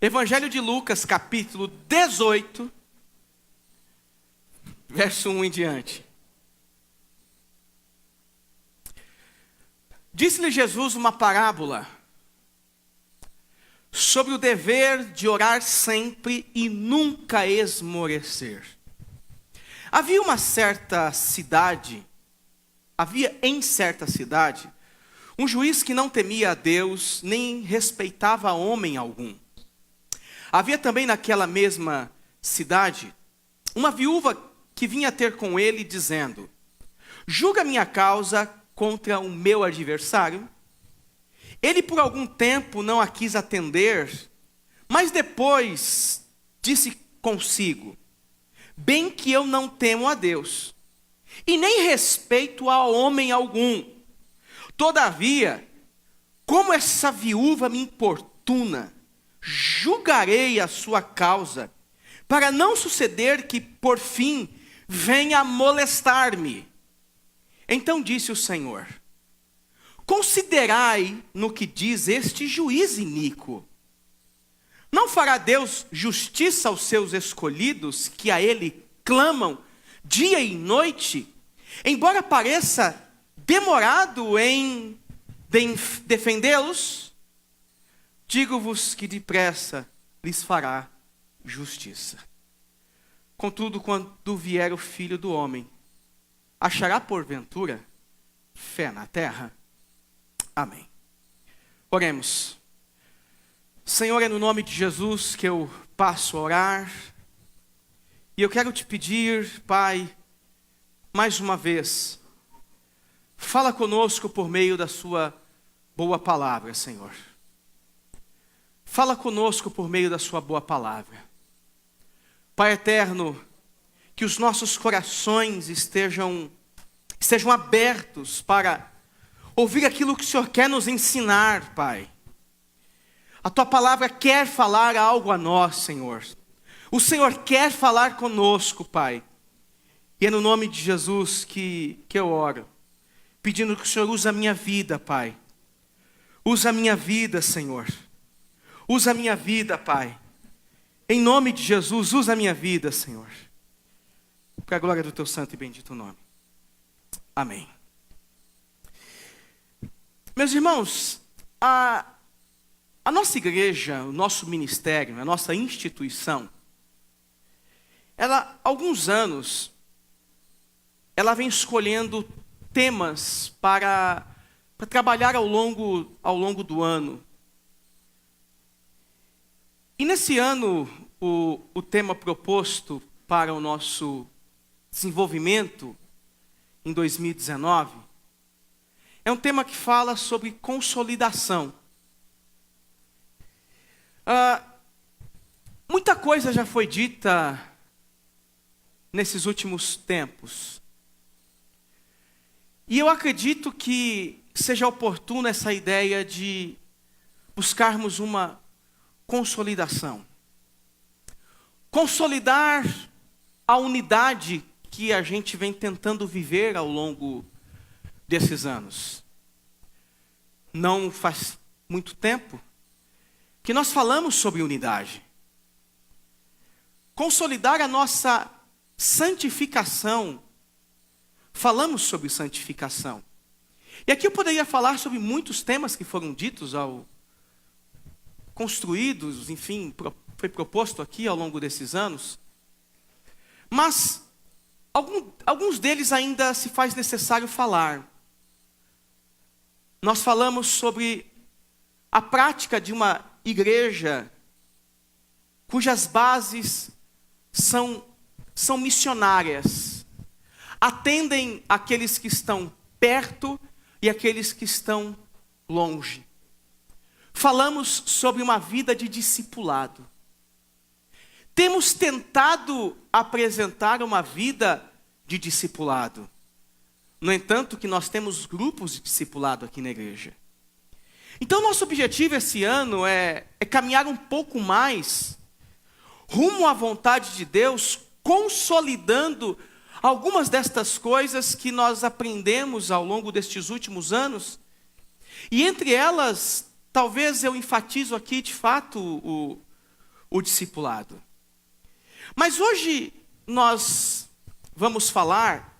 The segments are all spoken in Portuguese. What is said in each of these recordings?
Evangelho de Lucas, capítulo 18, verso 1 em diante. Disse-lhe Jesus uma parábola sobre o dever de orar sempre e nunca esmorecer. Havia em certa cidade, um juiz que não temia a Deus, nem respeitava homem algum. Havia também naquela mesma cidade, uma viúva que vinha ter com ele, dizendo: julga minha causa contra o meu adversário. Ele por algum tempo não a quis atender, mas depois disse consigo: bem que eu não temo a Deus, e nem respeito a homem algum. Todavia, como essa viúva me importuna, julgarei a sua causa, para não suceder que, por fim, venha molestar-me. Então disse o Senhor: considerai no que diz este juiz iníquo. Não fará Deus justiça aos seus escolhidos, que a Ele clamam dia e noite, embora pareça demorado em defendê-los? Digo-vos que depressa lhes fará justiça. Contudo, quando vier o Filho do Homem, achará porventura fé na terra? Amém. Oremos. Senhor, é no nome de Jesus que eu passo a orar. E eu quero te pedir, Pai, mais uma vez, fala conosco por meio da sua boa palavra, Senhor. Fala conosco por meio da sua boa palavra. Pai eterno, que os nossos corações estejam abertos para ouvir aquilo que o Senhor quer nos ensinar, Pai. A tua palavra quer falar algo a nós, Senhor. O Senhor quer falar conosco, Pai. E é no nome de Jesus que eu oro, pedindo que o Senhor use a minha vida, Pai. Usa a minha vida, Senhor. Usa a minha vida, Pai. Em nome de Jesus, usa a minha vida, Senhor. Para a glória do teu santo e bendito nome. Amém. Meus irmãos, a nossa igreja, o nosso ministério, a nossa instituição, ela, há alguns anos, ela vem escolhendo temas para trabalhar ao longo do ano. E nesse ano, o tema proposto para o nosso desenvolvimento, em 2019, é um tema que fala sobre consolidação. Muita coisa já foi dita nesses últimos tempos. E eu acredito que seja oportuna essa ideia de buscarmos uma consolidação. Consolidar a unidade que a gente vem tentando viver ao longo desses anos. Não faz muito tempo que nós falamos sobre unidade. Consolidar a nossa santificação. Falamos sobre santificação. E aqui eu poderia falar sobre muitos temas que foram ditos, construídos, enfim, foi proposto aqui ao longo desses anos. Mas alguns deles ainda se faz necessário falar. Nós falamos sobre a prática de uma igreja cujas bases são missionárias. Atendem aqueles que estão perto e aqueles que estão longe. Falamos sobre uma vida de discipulado. Temos tentado apresentar uma vida de discipulado. No entanto, que nós temos grupos de discipulado aqui na igreja. Então, nosso objetivo esse ano é caminhar um pouco mais rumo à vontade de Deus, consolidando algumas destas coisas que nós aprendemos ao longo destes últimos anos. E entre elas, talvez eu enfatizo aqui, de fato, o discipulado. Mas hoje nós vamos falar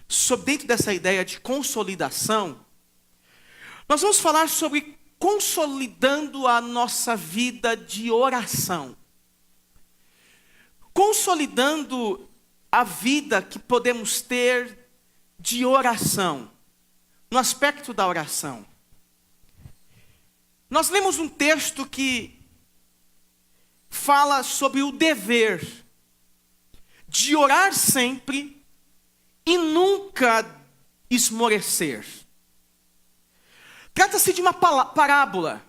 sobre, dentro dessa ideia de consolidação, nós vamos falar sobre consolidando a nossa vida de oração. Consolidando a vida que podemos ter de oração, no aspecto da oração. Nós lemos um texto que fala sobre o dever de orar sempre e nunca esmorecer. Trata-se de uma parábola.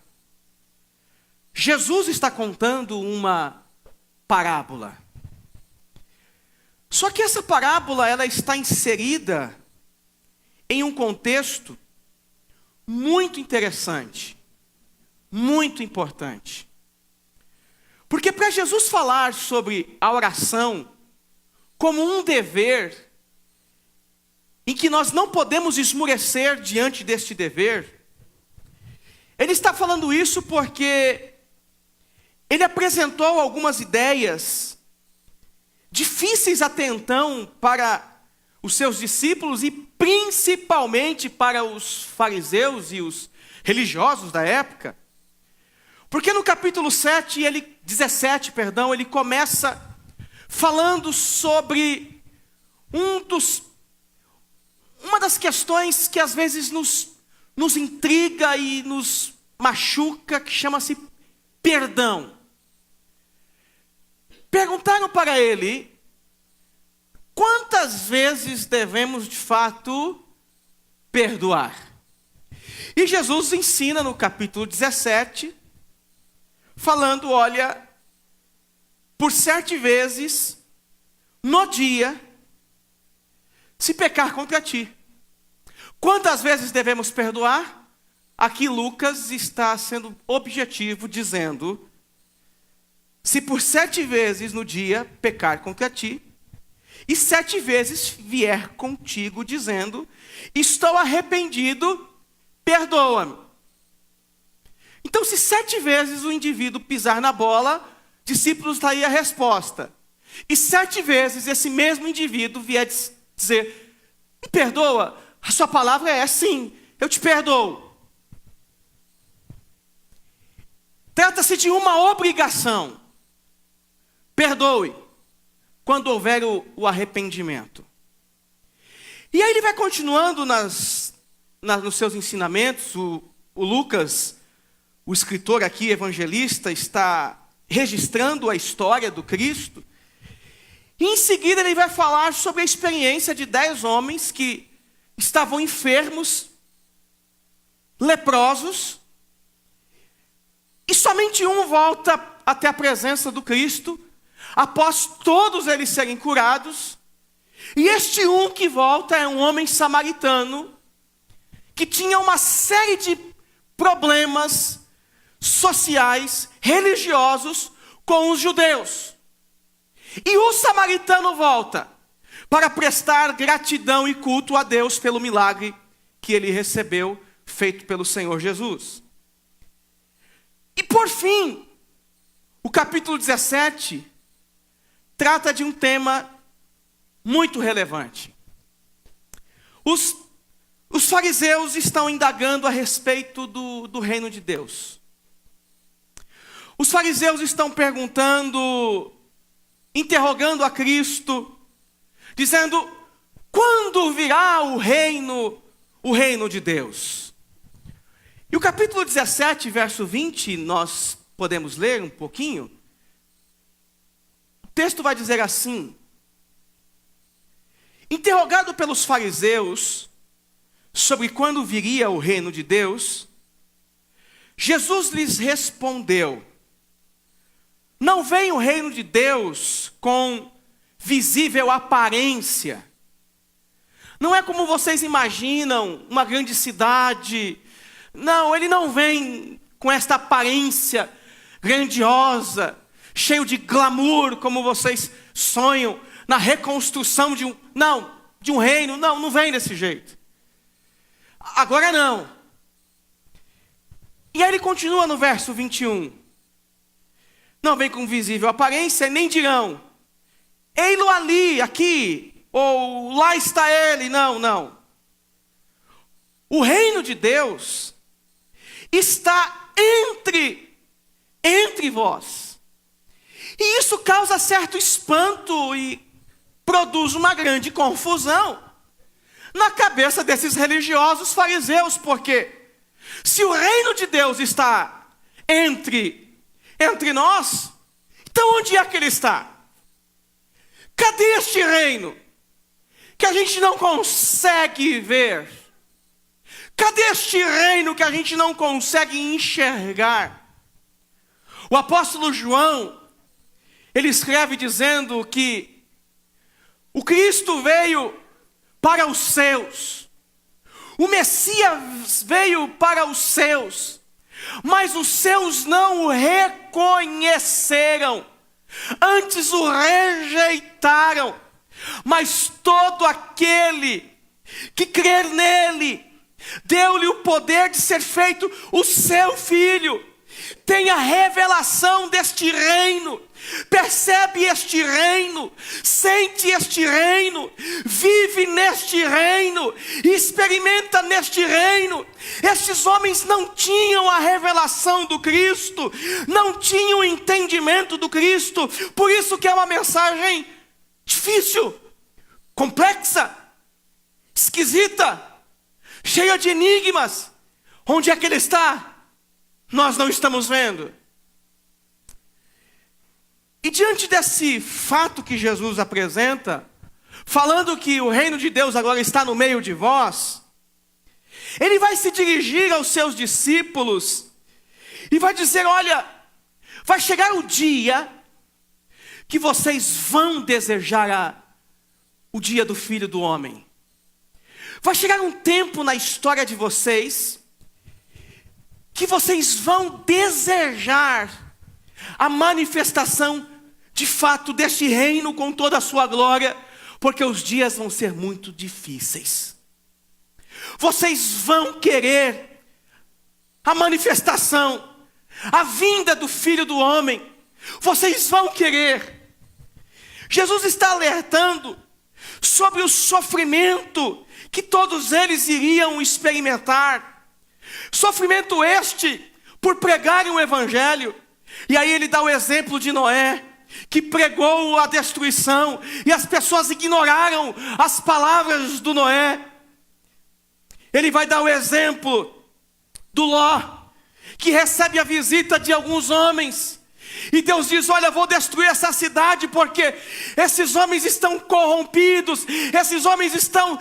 Jesus está contando uma parábola. Só que essa parábola, ela está inserida em um contexto muito interessante, muito importante. Porque para Jesus falar sobre a oração como um dever, em que nós não podemos esmorecer diante deste dever, ele está falando isso porque ele apresentou algumas ideias difíceis até então para os seus discípulos e principalmente para os fariseus e os religiosos da época. Porque no capítulo 17, ele começa falando sobre uma das questões que às vezes nos intriga e nos machuca, que chama-se perdão. Perguntaram para ele, quantas vezes devemos de fato perdoar? E Jesus ensina no capítulo 17, falando, olha, por 7 vezes no dia, se pecar contra ti. Quantas vezes devemos perdoar? Aqui Lucas está sendo objetivo, dizendo, se por 7 vezes no dia pecar contra ti, e 7 vezes vier contigo dizendo, estou arrependido, perdoa-me. Então, se 7 vezes o indivíduo pisar na bola, discípulos, está aí a resposta. E 7 vezes esse mesmo indivíduo vier dizer, me perdoa, a sua palavra é sim, eu te perdoo. Trata-se de uma obrigação. Perdoe, quando houver o arrependimento. E aí ele vai continuando nos seus ensinamentos. O Lucas, o escritor aqui, evangelista, está registrando a história do Cristo. E em seguida ele vai falar sobre a experiência de 10 homens que estavam enfermos, leprosos, e somente um volta até a presença do Cristo, após todos eles serem curados. E este um que volta é um homem samaritano, que tinha uma série de problemas sociais, religiosos, com os judeus. E o samaritano volta para prestar gratidão e culto a Deus pelo milagre que ele recebeu, feito pelo Senhor Jesus. E por fim, o capítulo 17 trata de um tema muito relevante. Os fariseus estão indagando a respeito do reino de Deus. Os fariseus estão perguntando, interrogando a Cristo, dizendo, quando virá o reino de Deus? E o capítulo 17, verso 20, nós podemos ler um pouquinho. O texto vai dizer assim, interrogado pelos fariseus sobre quando viria o reino de Deus, Jesus lhes respondeu, não vem o reino de Deus com visível aparência. Não é como vocês imaginam, uma grande cidade. Não, ele não vem com esta aparência grandiosa, cheio de glamour, como vocês sonham, na reconstrução de um reino. Não vem desse jeito. Agora não. E aí ele continua no verso 21. não vem com visível aparência, nem dirão, ei-lo ali, aqui, ou lá está ele. Não, não. O reino de Deus está entre vós. E isso causa certo espanto e produz uma grande confusão na cabeça desses religiosos fariseus, porque se o reino de Deus está entre nós, então onde é que ele está? Cadê este reino que a gente não consegue ver? Cadê este reino que a gente não consegue enxergar? O apóstolo João, ele escreve dizendo que o Cristo veio para os seus, o Messias veio para os seus, mas os seus não o reconheceram, antes o rejeitaram. Mas todo aquele que crer nele, deu-lhe o poder de ser feito o seu filho. Tem a revelação deste reino, percebe este reino, sente este reino, vive neste reino, experimenta neste reino. Estes homens não tinham a revelação do Cristo, não tinham o entendimento do Cristo, por isso que é uma mensagem difícil, complexa, esquisita, cheia de enigmas. Onde é que ele está? Nós não estamos vendo. E diante desse fato que Jesus apresenta, falando que o reino de Deus agora está no meio de vós, ele vai se dirigir aos seus discípulos e vai dizer: olha, vai chegar o dia que vocês vão desejar o dia do Filho do Homem. Vai chegar um tempo na história de vocês que vocês vão desejar a manifestação de fato deste reino com toda a sua glória, porque os dias vão ser muito difíceis. Vocês vão querer a manifestação, a vinda do Filho do Homem. Vocês vão querer. Jesus está alertando sobre o sofrimento que todos eles iriam experimentar. Sofrimento este por pregarem o evangelho. E aí ele dá o exemplo de Noé, que pregou a destruição e as pessoas ignoraram as palavras do Noé. Ele vai dar o exemplo do Ló, que recebe a visita de alguns homens. E Deus diz: olha, vou destruir essa cidade porque esses homens estão corrompidos, esses homens estão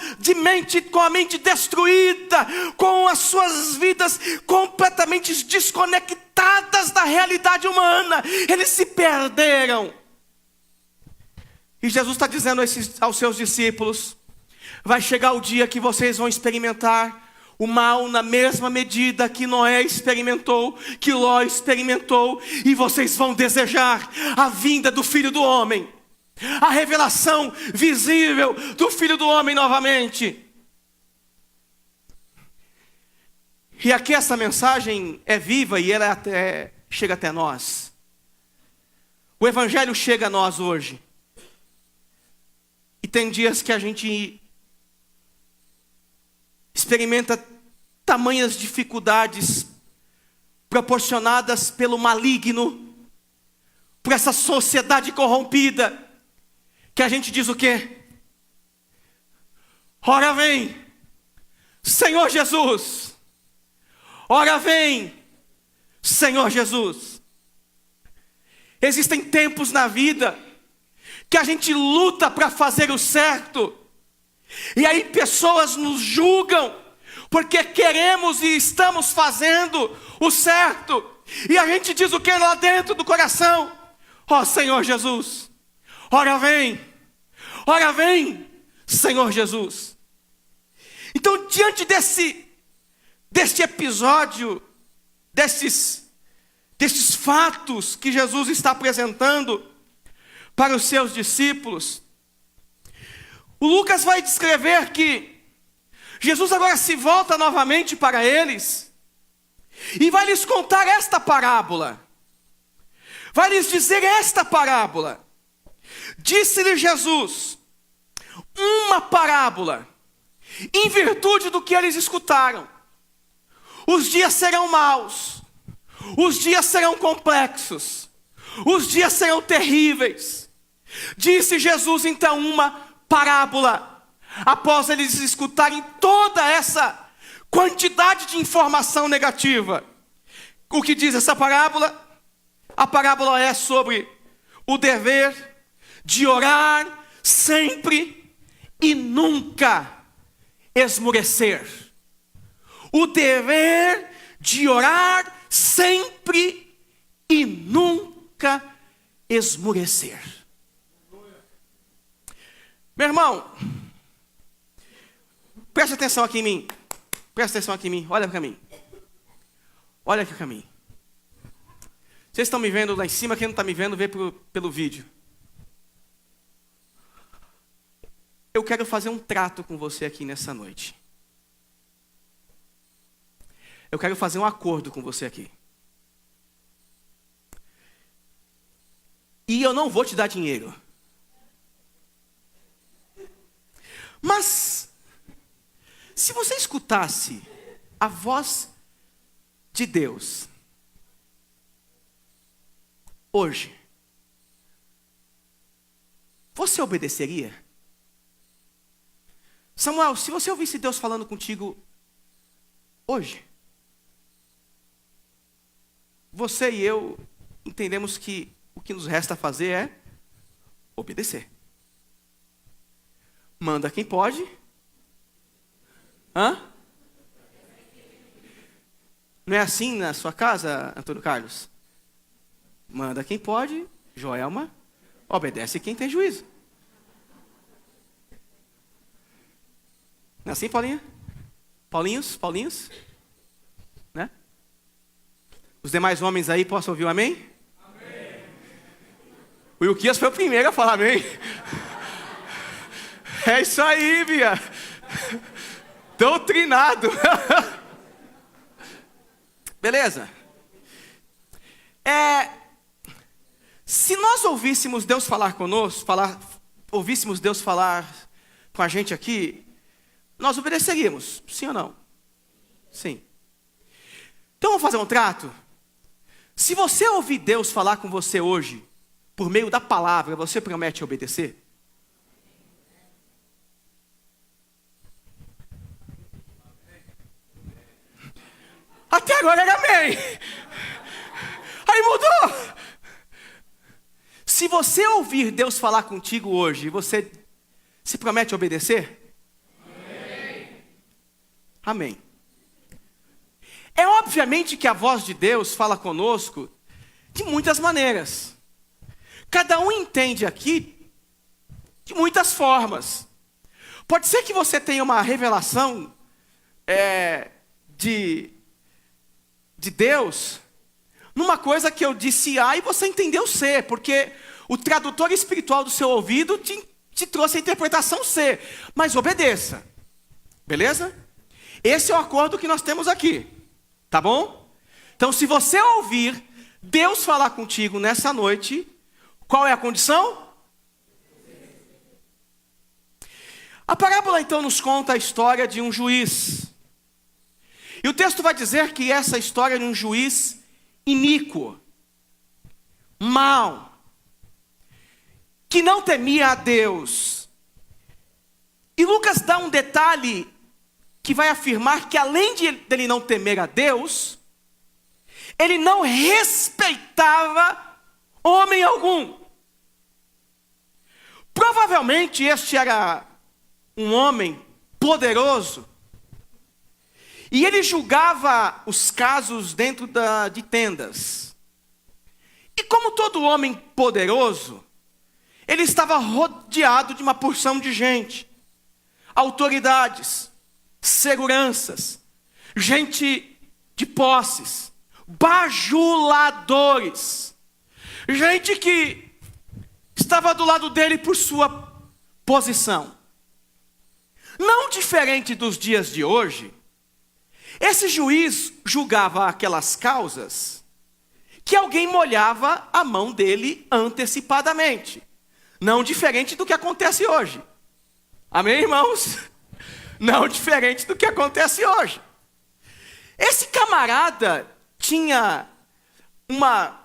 com a mente destruída, com as suas vidas completamente desconectadas da realidade humana. Eles se perderam. E Jesus está dizendo aos seus discípulos: vai chegar o dia que vocês vão experimentar o mal na mesma medida que Noé experimentou, que Ló experimentou, e vocês vão desejar a vinda do Filho do Homem, a revelação visível do Filho do Homem novamente. E aqui essa mensagem é viva e ela chega até nós. O Evangelho chega a nós hoje. E tem dias que a gente experimenta tamanhas dificuldades proporcionadas pelo maligno, por essa sociedade corrompida, que a gente diz o quê? Ora vem, Senhor Jesus. Ora vem, Senhor Jesus. Existem tempos na vida que a gente luta para fazer o certo, e aí pessoas nos julgam, porque queremos e estamos fazendo o certo. E a gente diz o que lá dentro do coração? Ó Senhor Jesus, ora vem, Senhor Jesus. Então, diante deste episódio, destes fatos que Jesus está apresentando para os seus discípulos, o Lucas vai descrever que Jesus agora se volta novamente para eles e vai lhes contar esta parábola. vai lhes dizer esta parábola. Disse-lhe Jesus uma parábola, em virtude do que eles escutaram. Os dias serão maus, os dias serão complexos, os dias serão terríveis. Disse Jesus então uma parábola, após eles escutarem toda essa quantidade de informação negativa. O que diz essa parábola? A parábola é sobre o dever de orar sempre e nunca esmorecer. O dever de orar sempre e nunca esmorecer. Meu irmão, presta atenção aqui em mim. Presta atenção aqui em mim. Olha para mim. Olha aqui para mim. Vocês estão me vendo lá em cima? Quem não está me vendo, vê pelo vídeo. Eu quero fazer um trato com você aqui nessa noite. Eu quero fazer um acordo com você aqui. E eu não vou te dar dinheiro. Mas, se você escutasse a voz de Deus hoje, você obedeceria? Samuel, se você ouvisse Deus falando contigo hoje, você e eu entendemos que o que nos resta fazer é obedecer. Manda quem pode. Hã? Não é assim na sua casa, Antônio Carlos? Manda quem pode, Joelma, obedece quem tem juízo. Não é assim, Paulinha? Paulinhos? Né? Os demais homens aí, posso ouvir um amém? Amém. O Ilquias foi o primeiro a falar amém. É isso aí, Bia. Doutrinado. Beleza? Se nós ouvíssemos Deus falar conosco, ouvíssemos Deus falar com a gente aqui, nós obedeceríamos, sim ou não? Sim. Então vamos fazer um trato? Se você ouvir Deus falar com você hoje, por meio da palavra, você promete obedecer? Até agora era amém. Aí mudou. Se você ouvir Deus falar contigo hoje, você se promete obedecer? Amém. Amém. É obviamente que a voz de Deus fala conosco de muitas maneiras. Cada um entende aqui de muitas formas. Pode ser que você tenha uma revelação de Deus numa coisa que eu disse A e você entendeu C, porque o tradutor espiritual do seu ouvido te trouxe a interpretação C. Mas obedeça. Beleza? Esse é o acordo que nós temos aqui. Tá bom? Então, se você ouvir Deus falar contigo nessa noite, qual é a condição? A parábola então nos conta a história de um juiz. E o texto vai dizer que essa história é de um juiz iníquo, mau, que não temia a Deus. E Lucas dá um detalhe que vai afirmar que além de ele não temer a Deus, ele não respeitava homem algum. Provavelmente este era um homem poderoso, e ele julgava os casos dentro de tendas. E como todo homem poderoso, ele estava rodeado de uma porção de gente, autoridades, seguranças, gente de posses, bajuladores, gente que estava do lado dele por sua posição. Não diferente dos dias de hoje, esse juiz julgava aquelas causas que alguém molhava a mão dele antecipadamente. Não diferente do que acontece hoje. Amém, irmãos? Não diferente do que acontece hoje. Esse camarada tinha uma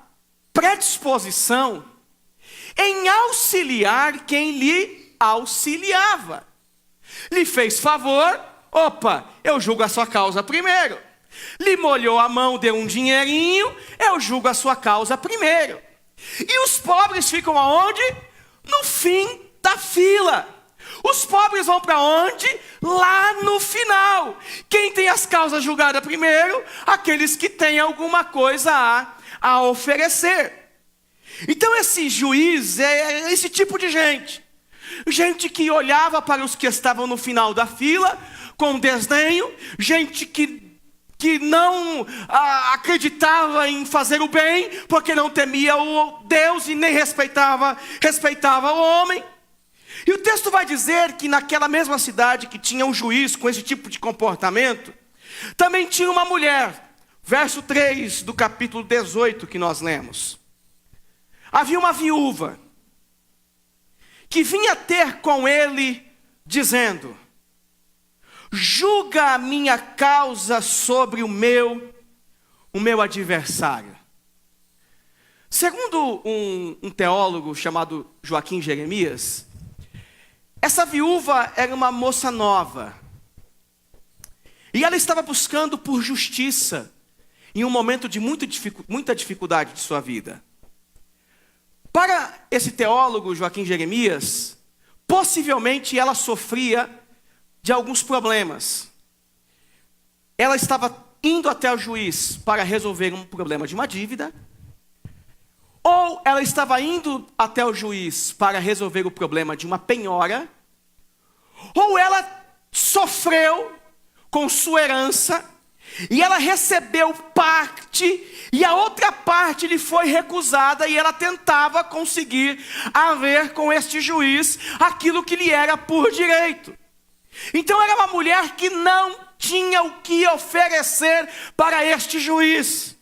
predisposição em auxiliar quem lhe auxiliava. Lhe fez favor, opa, eu julgo a sua causa primeiro. Lhe molhou a mão, deu um dinheirinho, eu julgo a sua causa primeiro. E os pobres ficam aonde? No fim da fila. Os pobres vão para onde? Lá no final. Quem tem as causas julgadas primeiro? Aqueles que têm alguma coisa a oferecer. Então esse juiz é esse tipo de gente. Gente que olhava para os que estavam no final da fila com desdenho. Gente que não acreditava em fazer o bem, porque não temia o Deus e nem respeitava o homem. E o texto vai dizer que naquela mesma cidade que tinha um juiz com esse tipo de comportamento, também tinha uma mulher. Verso 3 do capítulo 18 que nós lemos. Havia uma viúva que vinha ter com ele dizendo: julga a minha causa sobre o meu adversário. Segundo um teólogo chamado Joaquim Jeremias, essa viúva era uma moça nova. E ela estava buscando por justiça em um momento de muita dificuldade de sua vida. Para esse teólogo Joaquim Jeremias, possivelmente ela sofria de alguns problemas. Ela estava indo até o juiz para resolver um problema de uma dívida, ou ela estava indo até o juiz para resolver o problema de uma penhora, ou ela sofreu com sua herança, e ela recebeu parte, e a outra parte lhe foi recusada, e ela tentava conseguir haver com este juiz aquilo que lhe era por direito. Então era uma mulher que não tinha o que oferecer para este juiz.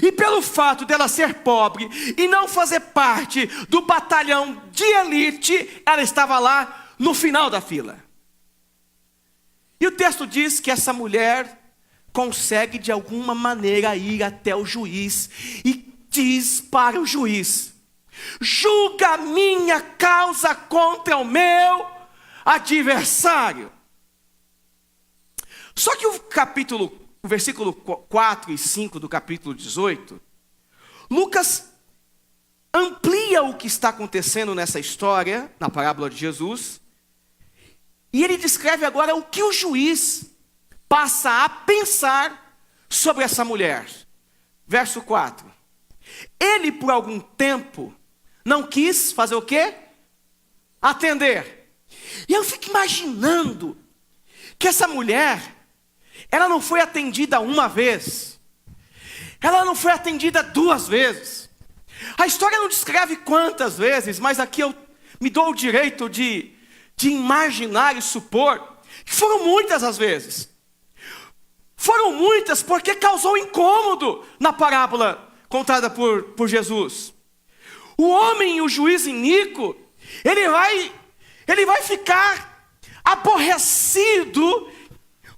E pelo fato dela ser pobre e não fazer parte do batalhão de elite, ela estava lá no final da fila. E o texto diz que essa mulher consegue de alguma maneira ir até o juiz e diz para o juiz: julga a minha causa contra o meu adversário. Só que o versículo 4 e 5 do capítulo 18, Lucas amplia o que está acontecendo nessa história, na parábola de Jesus, e ele descreve agora o que o juiz passa a pensar sobre essa mulher. Verso 4. Ele por algum tempo não quis fazer o quê? Atender. E eu fico imaginando que essa mulher, ela não foi atendida uma vez, ela não foi atendida duas vezes. A história não descreve quantas vezes, mas aqui eu me dou o direito de imaginar e supor que foram muitas as vezes. Foram muitas porque causou incômodo na parábola contada por Jesus. O homem, o juiz iníquo, ele vai ficar aborrecido,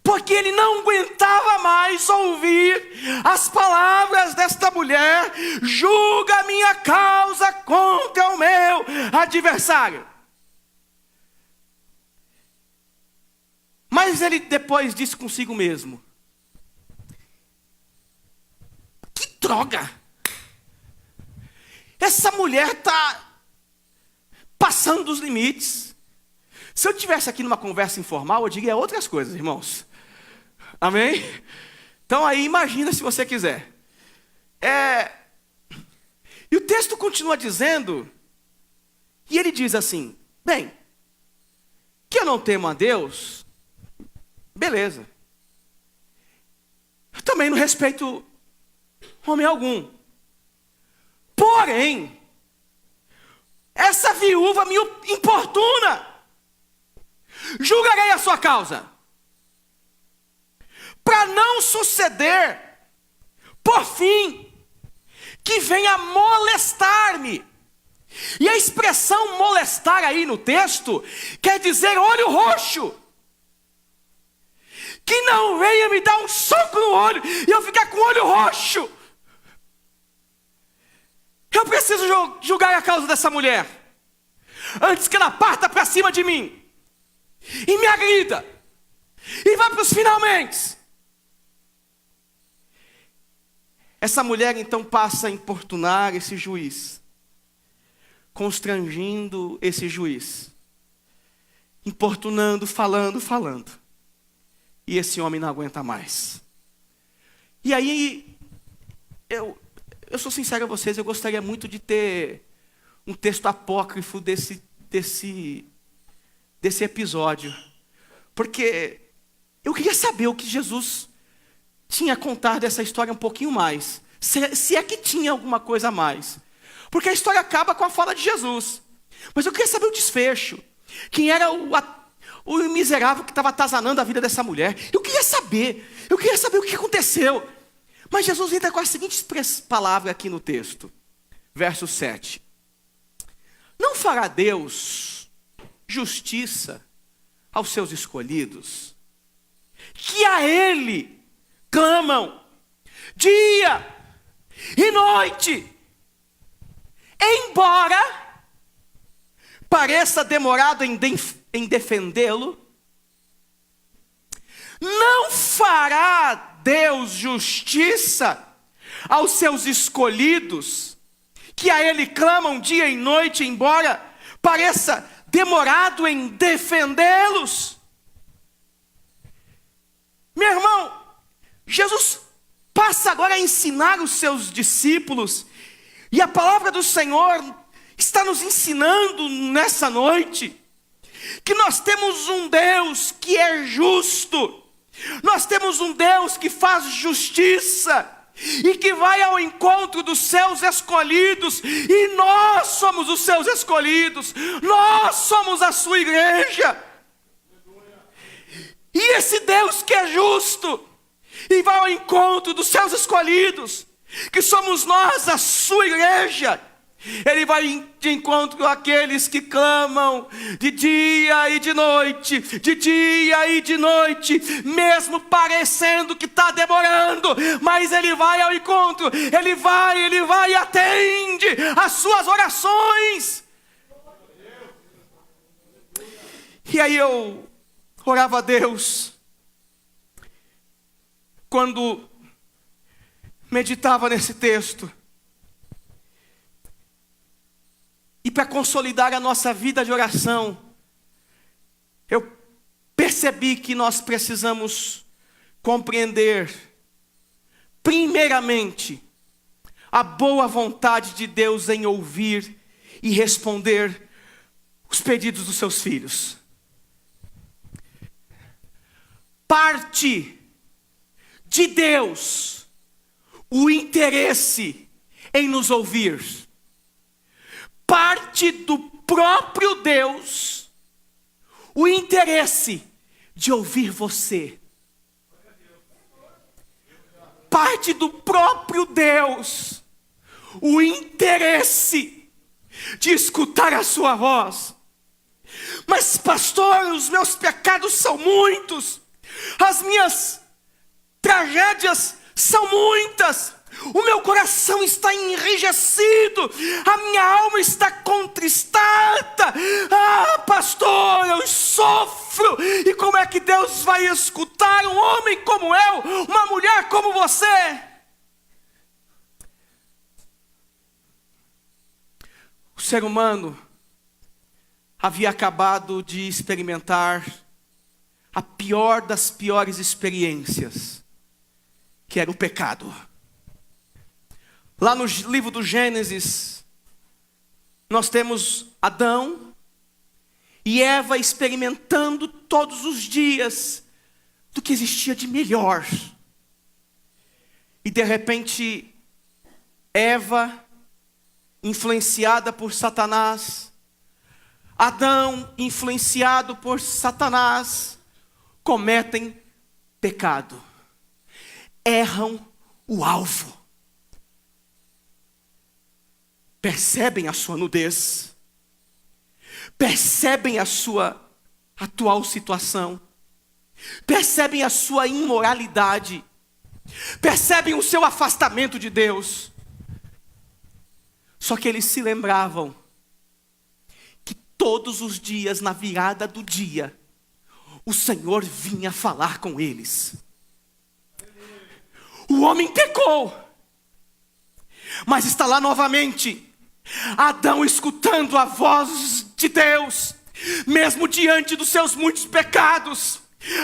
porque ele não aguentava mais ouvir as palavras desta mulher: julga a minha causa contra o meu adversário. Mas ele depois disse consigo mesmo: que droga! Essa mulher está passando dos limites. Se eu estivesse aqui numa conversa informal, eu diria outras coisas, irmãos. Amém? Então aí imagina se você quiser. E o texto continua dizendo, e ele diz assim: bem, que eu não temo a Deus, beleza. Eu também não respeito homem algum. Porém, essa viúva me importuna. Julgarei a sua causa. Para não suceder, por fim, que venha molestar-me. E a expressão molestar aí no texto quer dizer olho roxo. Que não venha me dar um soco no olho e eu ficar com o olho roxo. Eu preciso julgar a causa dessa mulher antes que ela parta para cima de mim e me agrida e vá para os finalmente. Essa mulher então passa a importunar esse juiz, constrangindo esse juiz, importunando, falando. E esse homem não aguenta mais. E aí, eu sou sincero a vocês, eu gostaria muito de ter um texto apócrifo desse episódio. Porque eu queria saber o que Jesus tinha a contar dessa história um pouquinho mais. Se é que tinha alguma coisa a mais. Porque a história acaba com a fala de Jesus. Mas eu queria saber o desfecho. Quem era o miserável que estava atazanando a vida dessa mulher. Eu queria saber o que aconteceu. Mas Jesus entra com a seguinte palavra aqui no texto. Verso 7. Não fará Deus justiça aos seus escolhidos, que a Ele clamam dia e noite, embora pareça demorado em defendê-lo? Não fará Deus justiça aos seus escolhidos, que a Ele clamam dia e noite, embora pareça demorado em defendê-los? Meu irmão, Jesus passa agora a ensinar os seus discípulos, e a palavra do Senhor está nos ensinando nessa noite, que nós temos um Deus que é justo, nós temos um Deus que faz justiça, e que vai ao encontro dos seus escolhidos, e nós somos os seus escolhidos, nós somos a sua igreja. E esse Deus que é justo, e vai ao encontro dos seus escolhidos, que somos nós, a sua igreja, Ele vai de encontro àqueles que clamam de dia e de noite, mesmo parecendo que está demorando, mas Ele vai ao encontro, Ele vai e atende as suas orações. E aí eu orava a Deus, quando meditava nesse texto, e para consolidar a nossa vida de oração, eu percebi que nós precisamos compreender, primeiramente, a boa vontade de Deus em ouvir e responder os pedidos dos seus filhos. Parte de Deus o interesse em nos ouvir. Parte do próprio Deus o interesse de ouvir você. Parte do próprio Deus o interesse de escutar a sua voz. Mas pastor, os meus pecados são muitos, as minhas tragédias são muitas, o meu coração está enrijecido, a minha alma está contristada. Ah, pastor, eu sofro. E como é que Deus vai escutar um homem como eu, uma mulher como você? O ser humano havia acabado de experimentar a pior das piores experiências, que era o pecado. Lá no livro do Gênesis, nós temos Adão e Eva experimentando todos os dias do que existia de melhor. E de repente, Eva, influenciada por Satanás, Adão, influenciado por Satanás, cometem pecado. Erram o alvo. percebem a sua nudez, percebem a sua atual situação, percebem a sua imoralidade, percebem o seu afastamento de Deus. Só que eles se lembravam que todos os dias, na virada do dia, o Senhor vinha falar com eles. O homem pecou, mas está lá novamente, Adão escutando a voz de Deus, mesmo diante dos seus muitos pecados.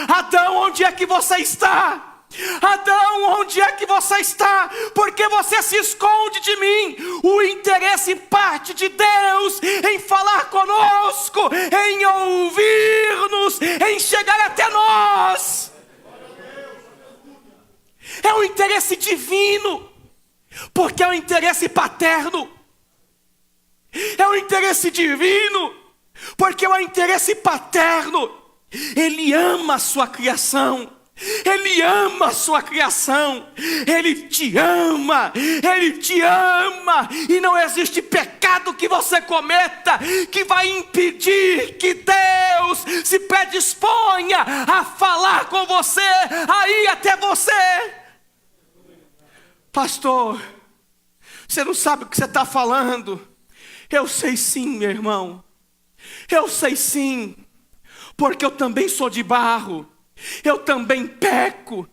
Adão, onde é que você está? Adão, onde é que você está? Porque você se esconde de mim? O interesse parte de Deus em falar conosco, em ouvir-nos, em chegar até nós. É um interesse divino, porque é um interesse paterno. É um interesse divino, porque é um interesse paterno. Ele ama a sua criação. Ele ama a sua criação. Ele te ama. Ele te ama. E não existe pecado que você cometa que vai impedir que Deus se predisponha a falar com você, a ir até você. Pastor, você não sabe o que você está falando. Eu sei sim, meu irmão. Eu sei sim. Porque eu também sou de barro. Eu também peco.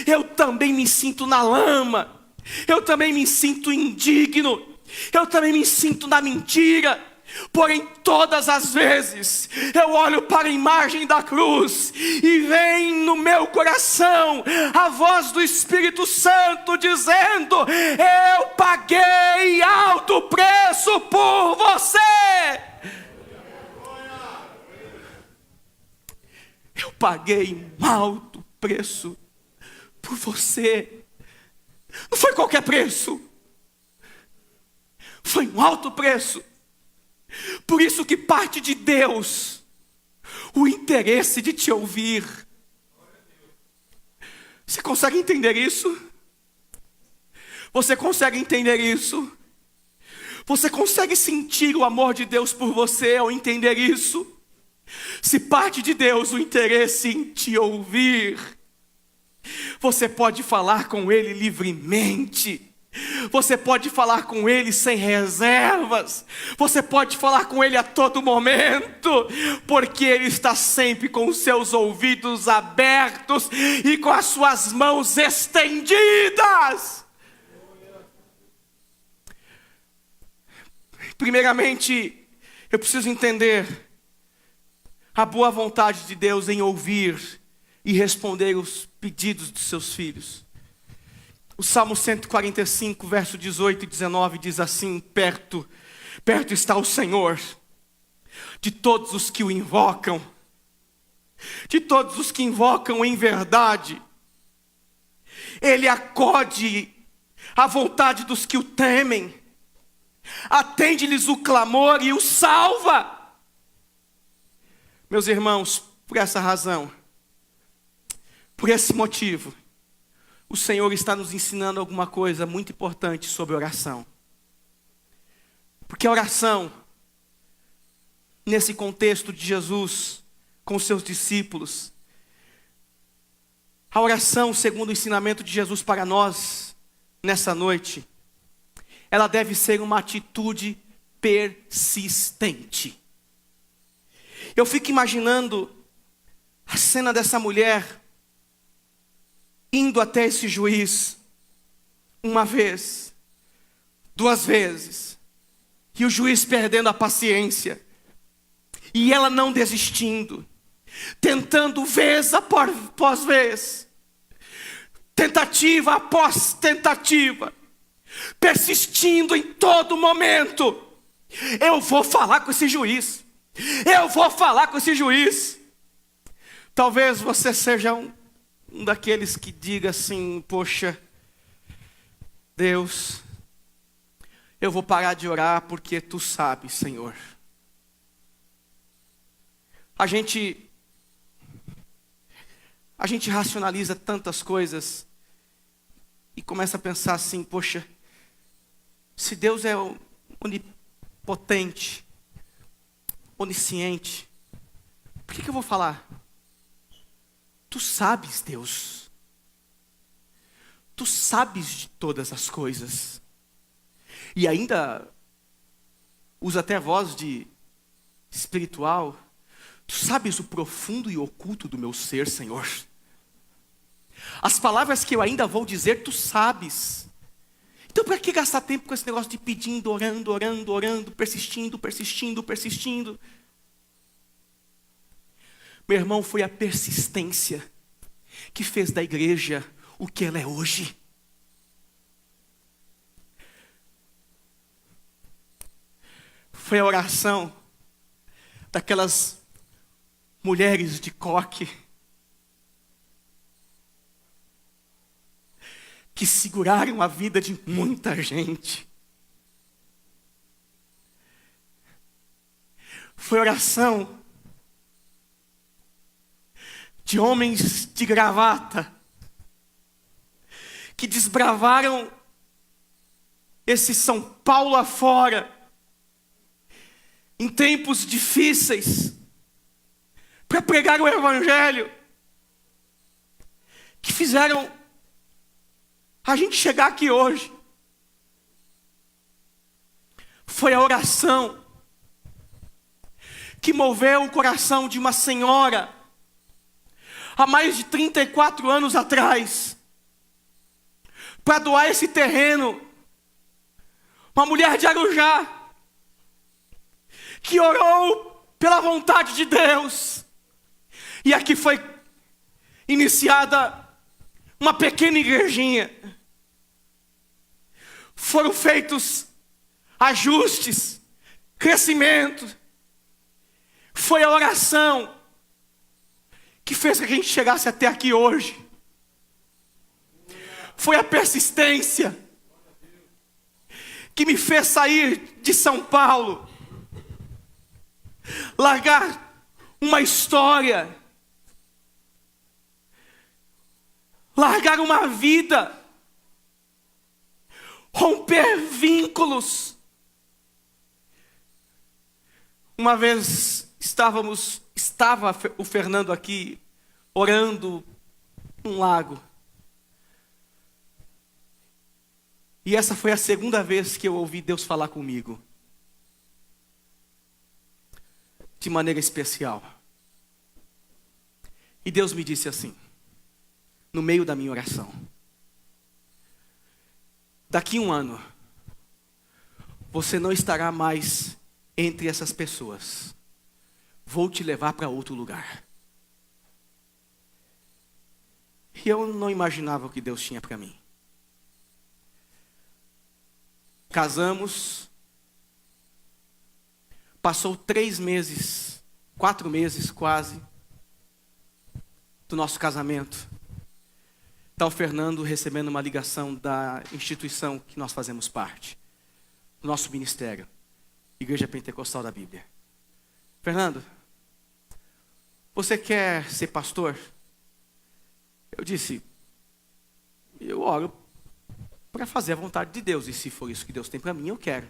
Eu também me sinto na lama. Eu também me sinto indigno. Eu também me sinto na mentira. Porém, todas as vezes eu olho para a imagem da cruz e vem no meu coração a voz do Espírito Santo dizendo: eu paguei alto preço por você. Eu paguei um alto preço por você. Não foi qualquer preço. Foi um alto preço. Por isso que parte de Deus o interesse de te ouvir. Você consegue entender isso? Você consegue entender isso? Você consegue sentir o amor de Deus por você ao entender isso? Se parte de Deus o interesse em te ouvir, você pode falar com Ele livremente. Você pode falar com Ele sem reservas. Você pode falar com Ele a todo momento, porque Ele está sempre com os seus ouvidos abertos e com as suas mãos estendidas. Primeiramente, eu preciso entender a boa vontade de Deus em ouvir e responder os pedidos dos seus filhos. O Salmo 145, verso 18 e 19 diz assim: perto está o Senhor de todos os que o invocam, de todos os que invocam em verdade. Ele acode à vontade dos que o temem, atende-lhes o clamor e o salva. Meus irmãos, por essa razão, por esse motivo, o Senhor está nos ensinando alguma coisa muito importante sobre oração. Porque a oração, nesse contexto de Jesus com os seus discípulos, a oração, segundo o ensinamento de Jesus para nós, nessa noite, ela deve ser uma atitude persistente. Eu fico imaginando a cena dessa mulher indo até esse juiz, uma vez, duas vezes, e o juiz perdendo a paciência, e ela não desistindo, tentando vez após vez, tentativa após tentativa, persistindo em todo momento. Eu vou falar com esse juiz, eu vou falar com esse juiz. Talvez você seja um daqueles que diga assim: poxa, Deus, eu vou parar de orar porque Tu sabes, Senhor. A gente racionaliza tantas coisas e começa a pensar assim: poxa, se Deus é onipotente, onisciente. Por que eu vou falar? Tu sabes, Deus. Tu sabes de todas as coisas. E ainda usa até a voz de espiritual. Tu sabes o profundo e oculto do meu ser, Senhor. As palavras que eu ainda vou dizer, tu sabes. Então para que gastar tempo com esse negócio de pedindo, orando, persistindo? Meu irmão, foi a persistência que fez da igreja o que ela é hoje. Foi a oração daquelas mulheres de coque que seguraram a vida de muita gente. Foi a oração de homens de gravata que desbravaram esse São Paulo afora em tempos difíceis para pregar o evangelho, que fizeram a gente chegar aqui hoje. Foi a oração que moveu o coração de uma senhora há mais de 34 anos atrás para doar esse terreno. Uma mulher de Arujá que orou pela vontade de Deus. E aqui foi iniciada uma pequena igrejinha. Foram feitos ajustes, crescimento. Foi a oração que fez que a gente chegasse até aqui hoje. Foi a persistência que me fez sair de São Paulo, largar uma história, largar uma vida, romper vínculos. Uma vez estava o Fernando aqui orando num lago. E essa foi a segunda vez que eu ouvi Deus falar comigo, de maneira especial. E Deus me disse assim, no meio da minha oração: daqui 1 ano, você não estará mais entre essas pessoas. Vou te levar para outro lugar. E eu não imaginava o que Deus tinha para mim. Casamos. Passou 3 meses, 4 meses quase, do nosso casamento. Está o Fernando recebendo uma ligação da instituição que nós fazemos parte, do nosso ministério, Igreja Pentecostal da Bíblia. Fernando, você quer ser pastor? Eu disse, eu oro para fazer a vontade de Deus, e se for isso que Deus tem para mim, eu quero.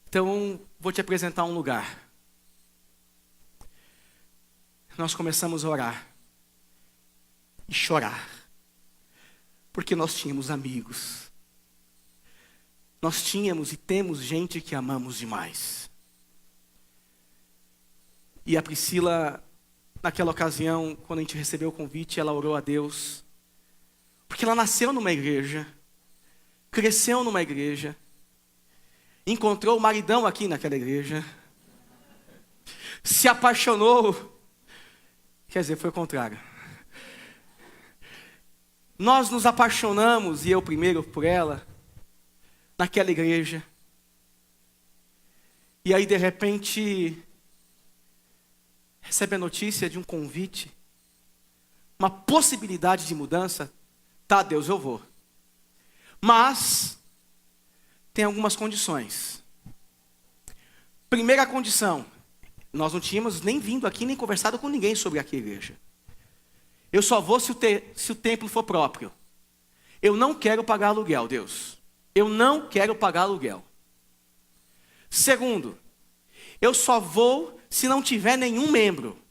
Então, vou te apresentar um lugar. Nós começamos a orar e chorar, porque nós tínhamos amigos. Nós tínhamos e temos gente que amamos demais. E a Priscila, naquela ocasião, quando a gente recebeu o convite, ela orou a Deus, porque ela nasceu numa igreja, cresceu numa igreja, encontrou o maridão aqui naquela igreja, se apaixonou, quer dizer, foi o contrário. Nós nos apaixonamos, e eu primeiro por ela, naquela igreja. E aí de repente, recebe a notícia de um convite, uma possibilidade de mudança. Tá, Deus, eu vou. Mas tem algumas condições. Primeira condição, nós não tínhamos nem vindo aqui, nem conversado com ninguém sobre aqui a igreja. Eu só vou se o templo for próprio. Eu não quero pagar aluguel, Deus. eu não quero pagar aluguel. Segundo, eu só vou se não tiver nenhum membro.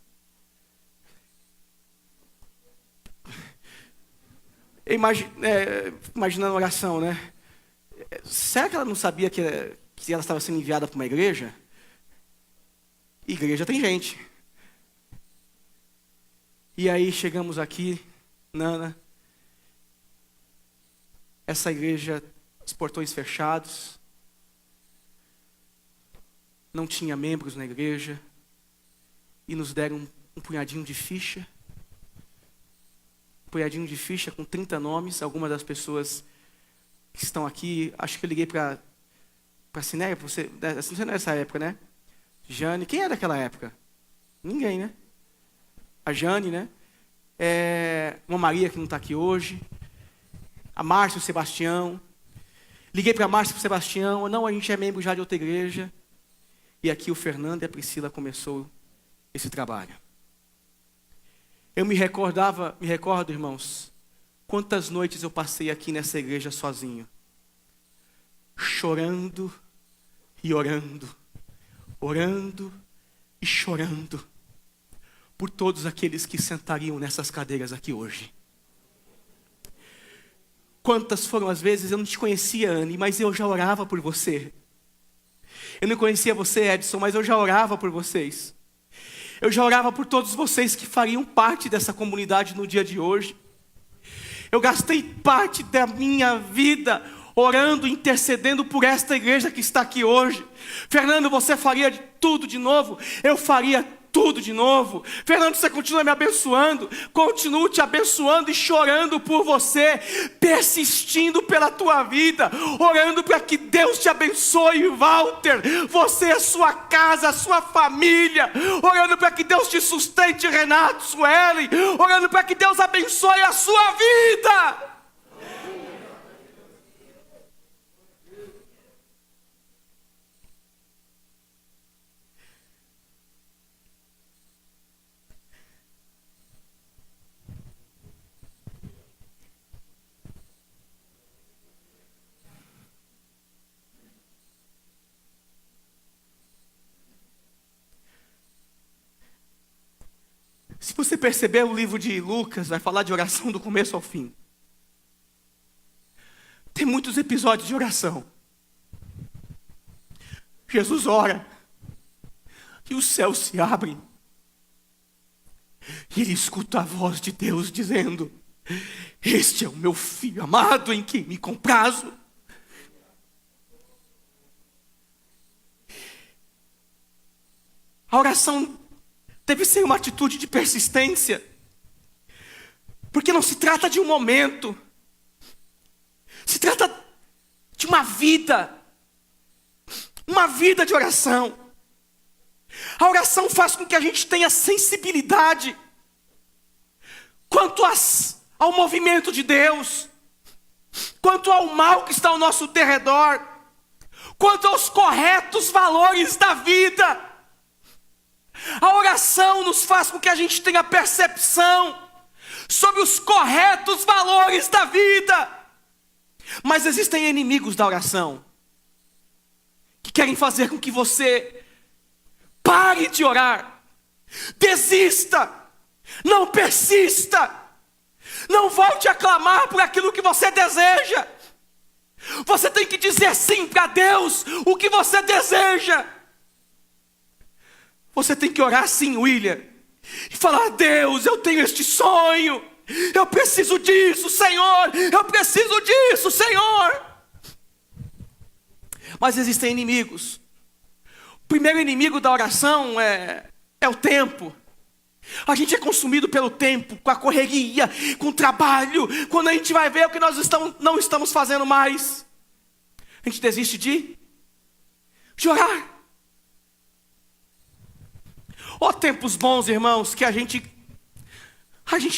Imaginando a oração, né? Será que ela não sabia que ela estava sendo enviada para uma igreja? Igreja tem gente. E aí chegamos aqui, Nana. Essa igreja, os portões fechados. Não tinha membros na igreja. E nos deram um punhadinho de ficha. Um punhadinho de ficha com 30 nomes. Algumas das pessoas que estão aqui, acho que eu liguei para a Cineia, você não é nessa época, né? Jane, quem é daquela época? Ninguém, né? A Jane, né? Uma Maria que não está aqui hoje. A Márcia e o Sebastião. Liguei para a Márcia e o Sebastião. Não, a gente é membro já de outra igreja. E aqui o Fernando e a Priscila começou esse trabalho. Eu me recordo, irmãos, quantas noites eu passei aqui nessa igreja sozinho. Chorando e orando. Orando e chorando. Por todos aqueles que sentariam nessas cadeiras aqui hoje. Quantas foram as vezes, eu não te conhecia, Anne, mas eu já orava por você. Eu não conhecia você, Edson, mas eu já orava por vocês. Eu já orava por todos vocês que fariam parte dessa comunidade no dia de hoje. Eu gastei parte da minha vida orando, intercedendo por esta igreja que está aqui hoje. Fernando, você faria tudo de novo? Eu faria tudo de novo. Fernando, você continua me abençoando. Continuo te abençoando e chorando por você, persistindo pela tua vida, orando para que Deus te abençoe, Walter, você, a sua casa, a sua família, orando para que Deus te sustente, Renato, Sueli, orando para que Deus abençoe a sua vida. Se você perceber, o livro de Lucas vai falar de oração do começo ao fim. Tem muitos episódios de oração. Jesus ora, e os céus se abrem, e ele escuta a voz de Deus dizendo: este é o meu filho amado em quem me comprazo. A oração deve ser uma atitude de persistência, porque não se trata de um momento, se trata de uma vida de oração. A oração faz com que a gente tenha sensibilidade quanto ao movimento de Deus, quanto ao mal que está ao nosso derredor, quanto aos corretos valores da vida. A oração nos faz com que a gente tenha percepção sobre os corretos valores da vida. Mas existem inimigos da oração que querem fazer com que você pare de orar, desista, não persista, não volte a clamar por aquilo que você deseja. Você tem que dizer sim para Deus o que você deseja. Você tem que orar sim, William, e falar: Deus, eu tenho este sonho, eu preciso disso, Senhor, eu preciso disso, Senhor. Mas existem inimigos. O primeiro inimigo da oração é o tempo. A gente é consumido pelo tempo, com a correria, com o trabalho. Quando a gente vai ver o que nós não estamos fazendo mais, a gente desiste de orar. Ó, tempos bons, irmãos, que a gente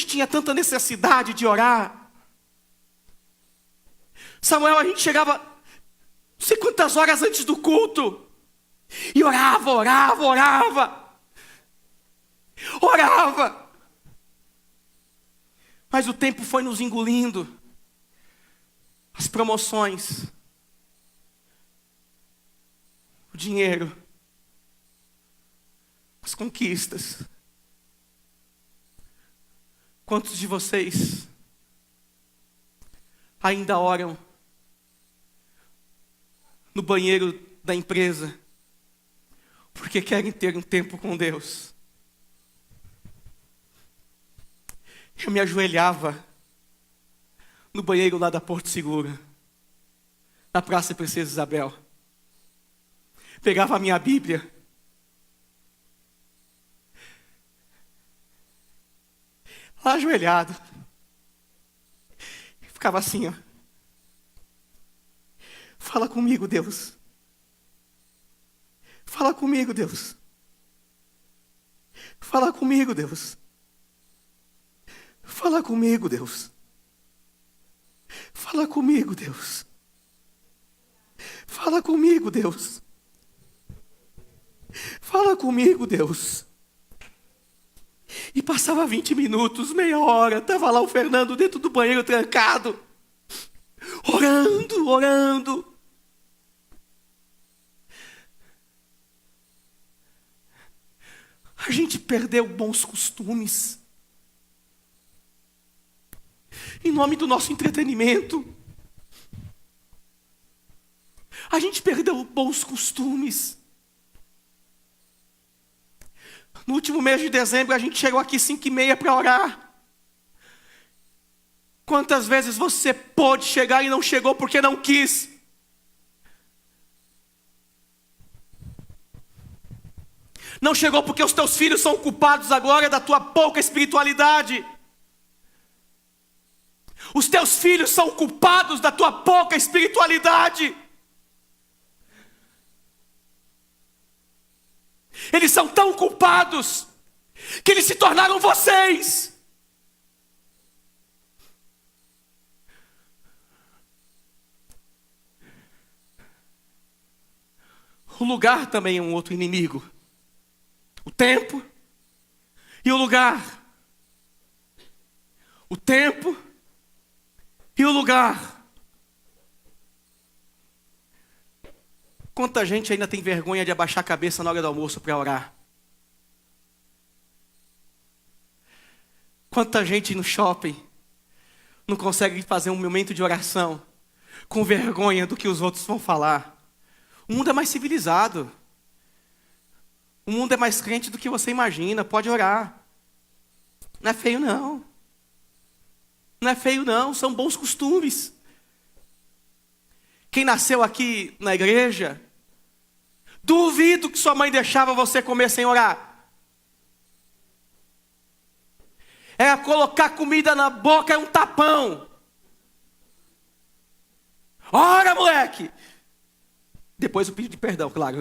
tinha tanta necessidade de orar. Samuel, a gente chegava não sei quantas horas antes do culto e orava. Mas o tempo foi nos engolindo. As promoções, dinheiro, as conquistas. Quantos de vocês ainda oram no banheiro da empresa porque querem ter um tempo com Deus? Eu me ajoelhava no banheiro lá da Porto Seguro, na Praça Princesa Isabel. Pegava a minha Bíblia, lá ajoelhado, e ficava assim, ó. Fala comigo, Deus. Fala comigo, Deus. Fala comigo, Deus. Fala comigo, Deus. Fala comigo, Deus. Fala comigo, Deus. Fala comigo, Deus. E passava 20 minutos, meia hora, estava lá o Fernando dentro do banheiro trancado, orando. A gente perdeu bons costumes em nome do nosso entretenimento. A gente perdeu bons costumes. No último mês de dezembro, a gente chegou aqui 5h30 para orar. Quantas vezes você pôde chegar e não chegou porque não quis? Não chegou porque os teus filhos são culpados agora da tua pouca espiritualidade. Os teus filhos são culpados da tua pouca espiritualidade. Eles são tão culpados que eles se tornaram vocês. O lugar também é um outro inimigo. O tempo e o lugar. O tempo e o lugar. Quanta gente ainda tem vergonha de abaixar a cabeça na hora do almoço para orar? Quanta gente no shopping não consegue fazer um momento de oração com vergonha do que os outros vão falar? O mundo é mais civilizado. O mundo é mais crente do que você imagina. Pode orar. Não é feio, não. Não é feio, não. São bons costumes. Quem nasceu aqui na igreja, duvido que sua mãe deixava você comer sem orar. É colocar comida na boca, é um tapão. Ora, moleque! Depois eu pedi perdão, claro.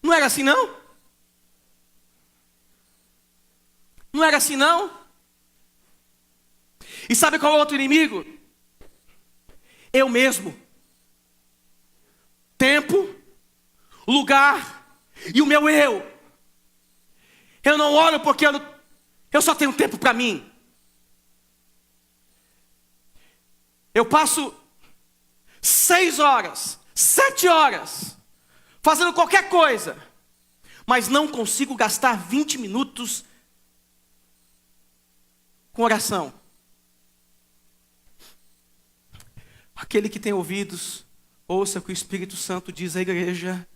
Não era assim, não? Não era assim, não? E sabe qual é o outro inimigo? Eu mesmo. Tempo, lugar e o meu eu. Eu não oro porque eu só tenho tempo para mim. Eu passo 6 horas, 7 horas, fazendo qualquer coisa, mas não consigo gastar 20 minutos com oração. Aquele que tem ouvidos, ouça o que o Espírito Santo diz à igreja.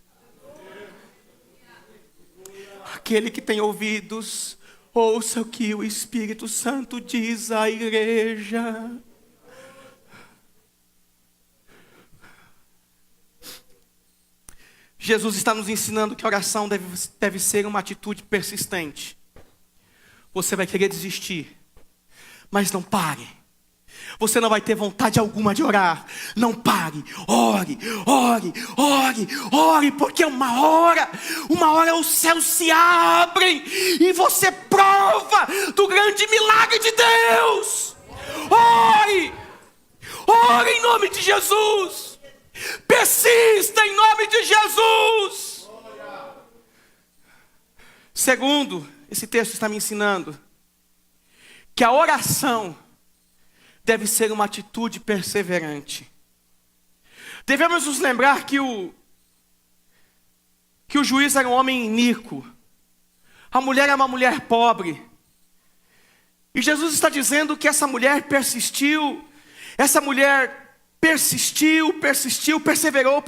Aquele que tem ouvidos, ouça o que o Espírito Santo diz à igreja. Jesus está nos ensinando que a oração deve ser uma atitude persistente. Você vai querer desistir, mas não pare. Você não vai ter vontade alguma de orar. Não pare, ore, ore, ore, ore, porque uma hora os céus se abrem e você prova do grande milagre de Deus. Ore, ore em nome de Jesus. Persista em nome de Jesus. Segundo, esse texto está me ensinando que a oração deve ser uma atitude perseverante. Devemos nos lembrar que o juiz era um homem iníquo. A mulher era uma mulher pobre. E Jesus está dizendo que essa mulher persistiu, perseverou,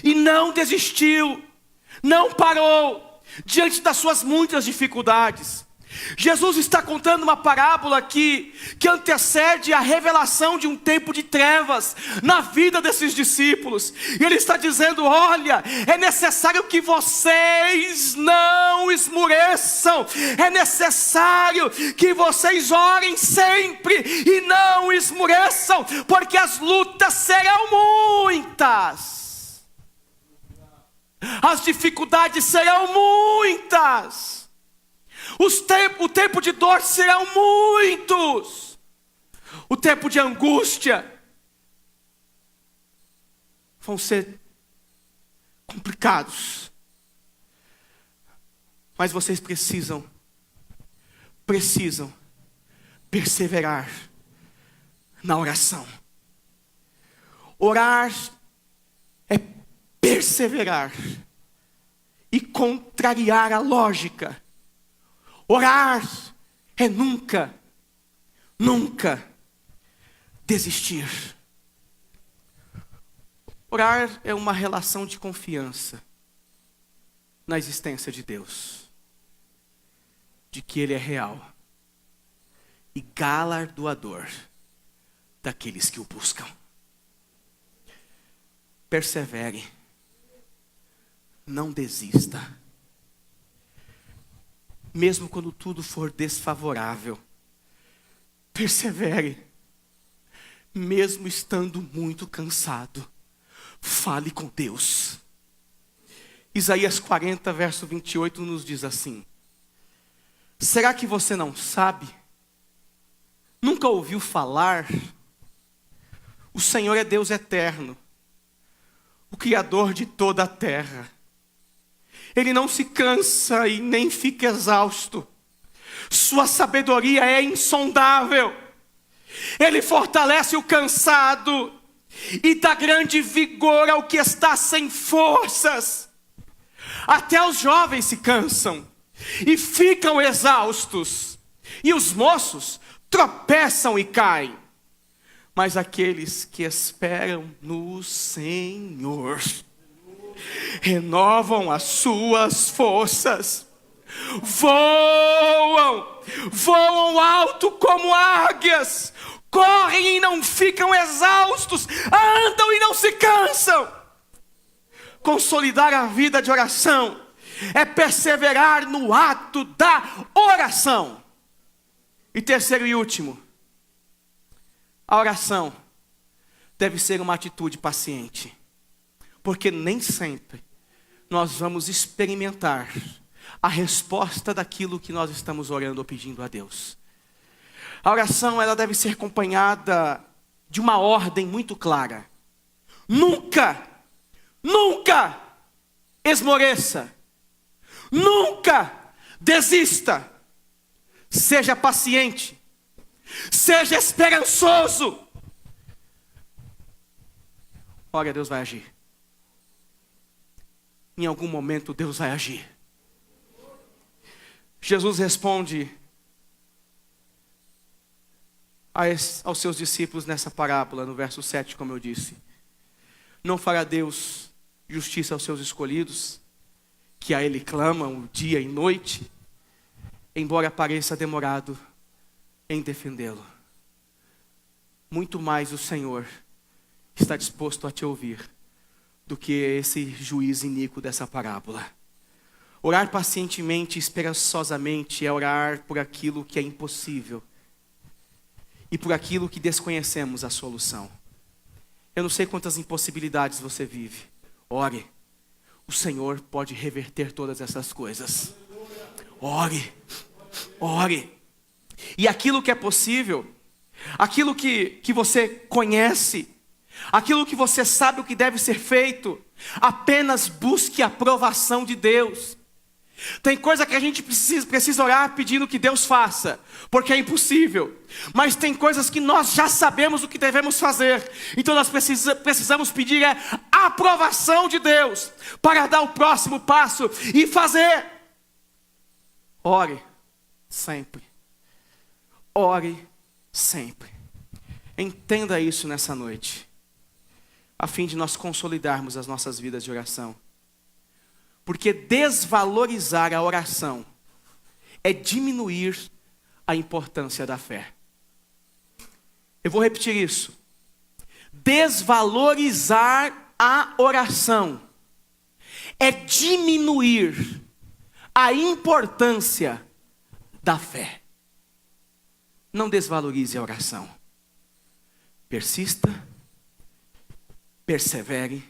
e não desistiu, não parou, diante das suas muitas dificuldades. Jesus está contando uma parábola aqui, que antecede a revelação de um tempo de trevas, na vida desses discípulos. E Ele está dizendo: olha, é necessário que vocês não esmoreçam, é necessário que vocês orem sempre, e não esmoreçam, porque as lutas serão muitas, as dificuldades serão muitas, o tempo de dor serão muitos, o tempo de angústia vão ser complicados, mas vocês precisam perseverar na oração. Orar é perseverar e contrariar a lógica. Orar é nunca desistir. Orar é uma relação de confiança na existência de Deus, de que Ele é real e galardoador daqueles que o buscam. Persevere, não desista. Mesmo quando tudo for desfavorável, persevere. Mesmo estando muito cansado, fale com Deus. Isaías 40, verso 28 nos diz assim: será que você não sabe? Nunca ouviu falar? O Senhor é Deus eterno, o Criador de toda a terra. Ele não se cansa e nem fica exausto. Sua sabedoria é insondável. Ele fortalece o cansado e dá grande vigor ao que está sem forças. Até os jovens se cansam e ficam exaustos, e os moços tropeçam e caem. Mas aqueles que esperam no Senhor renovam as suas forças, voam alto como águias, correm e não ficam exaustos, andam e não se cansam. Consolidar a vida de oração é perseverar no ato da oração. E terceiro e último, a oração deve ser uma atitude paciente. Porque nem sempre nós vamos experimentar a resposta daquilo que nós estamos orando ou pedindo a Deus. A oração, ela deve ser acompanhada de uma ordem muito clara. Nunca esmoreça. Nunca desista. Seja paciente. Seja esperançoso. Ora, Deus vai agir. Em algum momento Deus vai agir. Jesus responde aos seus discípulos nessa parábola, no verso 7, como eu disse: não fará Deus justiça aos seus escolhidos, que a Ele clamam dia e noite, embora pareça demorado em defendê-lo? Muito mais o Senhor está disposto a te ouvir do que esse juiz iníquo dessa parábola. Orar pacientemente e esperançosamente é orar por aquilo que é impossível e por aquilo que desconhecemos a solução. Eu não sei quantas impossibilidades você vive. Ore. O Senhor pode reverter todas essas coisas. Ore. E aquilo que é possível, aquilo que você conhece, aquilo que você sabe o que deve ser feito, apenas busque a aprovação de Deus. Tem coisa que a gente precisa orar pedindo que Deus faça, porque é impossível. Mas tem coisas que nós já sabemos o que devemos fazer. Então nós precisamos pedir a aprovação de Deus para dar o próximo passo e fazer. Ore sempre. Ore sempre. Entenda isso nessa noite, a fim de nós consolidarmos as nossas vidas de oração. Porque desvalorizar a oração é diminuir a importância da fé. Eu vou repetir isso. Desvalorizar a oração é diminuir a importância da fé. Não desvalorize a oração. Persista, persevere,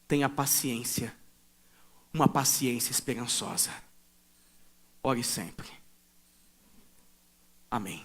tenha paciência. Uma paciência esperançosa. Ore sempre. Amém.